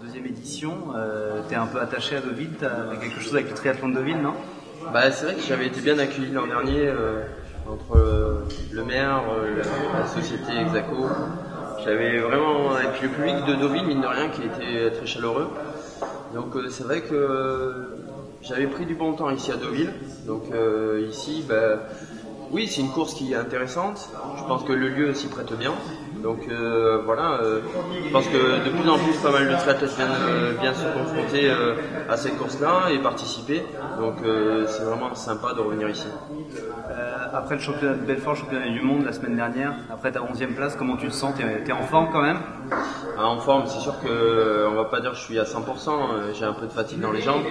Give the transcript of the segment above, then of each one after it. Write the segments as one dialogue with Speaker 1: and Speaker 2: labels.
Speaker 1: deuxième édition. Tu es un peu attaché à Deauville, tu as quelque chose avec le triathlon de Deauville, non?
Speaker 2: Bah, c'est vrai que j'avais été bien accueilli l'an dernier entre le maire, la société Exaco. J'avais vraiment, et puis le public de Deauville, mine de rien, qui était très chaleureux. Donc c'est vrai que j'avais pris du bon temps ici à Deauville. Donc ici, oui, c'est une course qui est intéressante. Je pense que le lieu s'y prête bien. Donc voilà, je pense que de plus en plus pas mal de triathlètes viennent se confronter à cette course-là et participer. Donc c'est vraiment sympa de revenir ici.
Speaker 1: Après le championnat de Belfort, le championnat du monde la semaine dernière, après ta 11e place, comment tu te sens? T'es en forme quand même?
Speaker 2: En forme, c'est sûr que on va pas dire que je suis à 100%, j'ai un peu de fatigue dans les jambes.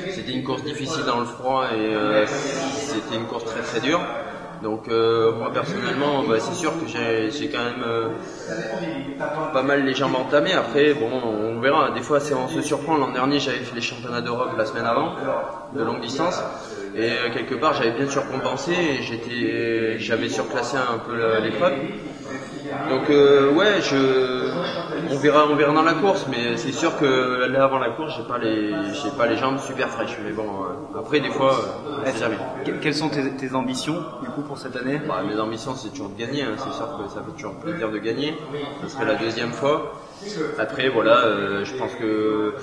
Speaker 2: C'était une course difficile dans le froid et c'était une course très très dure. Donc moi personnellement, c'est sûr que j'ai quand même pas mal les jambes entamées. Après, bon, on verra. Des fois, on se surprend. L'an dernier, j'avais fait les championnats d'Europe la semaine avant, de longue distance. Et quelque part, j'avais bien surcompensé et j'avais surclassé un peu l'épreuve. Donc ouais, on verra dans la course, mais c'est sûr que là avant la course, j'ai pas les jambes super fraîches. Mais bon, après des fois, c'est jamais.
Speaker 1: Quelles sont tes ambitions du coup pour cette année?
Speaker 2: Mes ambitions, c'est toujours de gagner. C'est sûr que ça fait toujours plaisir de gagner. Ce serait la deuxième fois. Après voilà, je pense que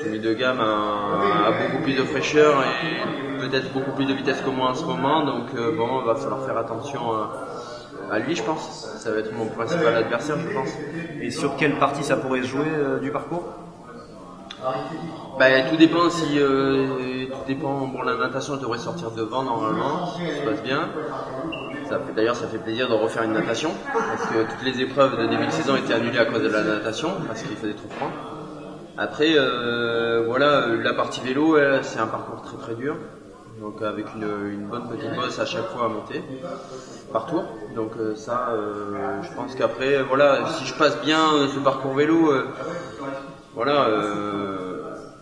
Speaker 2: Tommy de Gamme a beaucoup plus de fraîcheur et peut-être beaucoup plus de vitesse que moi en ce moment. Donc bon, il va falloir faire attention à lui, je pense. Ça va être mon principal adversaire, je pense.
Speaker 1: Et sur quelle partie ça pourrait se jouer du parcours?
Speaker 2: Tout dépend tout dépend. Bon, la natation devrait sortir devant normalement, si tout se passe bien. D'ailleurs, ça fait plaisir de refaire une natation parce que toutes les épreuves de début de saison étaient annulées à cause de la natation parce qu'il faisait trop froid. Après, voilà, la partie vélo, c'est un parcours très très dur. Donc avec une bonne petite bosse à chaque fois à monter par tour. Donc je pense qu'après, voilà, si je passe bien ce parcours vélo, voilà,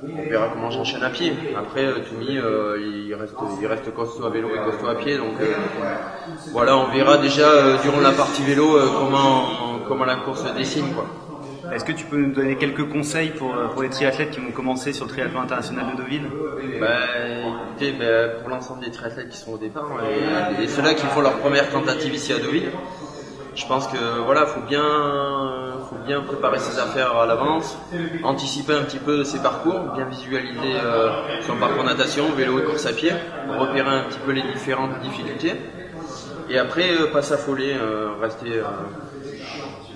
Speaker 2: on verra comment j'enchaîne à pied. Après, Toumi, il reste costaud à vélo et costaud à pied. Donc voilà, on verra déjà durant la partie vélo comment la course se dessine, quoi.
Speaker 1: Est-ce que tu peux nous donner quelques conseils pour les triathlètes qui vont commencer sur le triathlon international de Deauville?
Speaker 2: Écoutez, pour l'ensemble des triathlètes qui sont au départ et ceux-là qui font leur première tentative ici à Deauville, je pense que voilà, faut bien préparer ses affaires à l'avance, anticiper un petit peu ses parcours, bien visualiser son parcours natation, vélo et course à pied, repérer un petit peu les différentes difficultés et après pas s'affoler,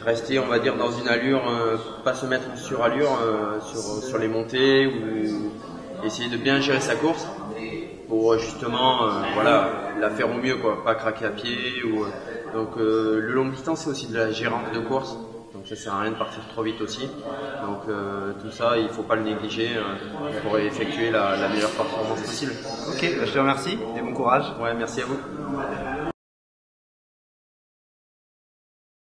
Speaker 2: rester, on va dire, dans une allure, pas se mettre en surallure sur les montées ou essayer de bien gérer sa course pour justement voilà, la faire au mieux, quoi, pas craquer à pied. Donc le longue distance, c'est aussi de la gérance de course, donc ça sert à rien de partir trop vite aussi. Donc tout ça, il faut pas le négliger pour effectuer la meilleure performance possible.
Speaker 1: Ok, je te remercie et bon courage.
Speaker 2: Ouais, merci à vous.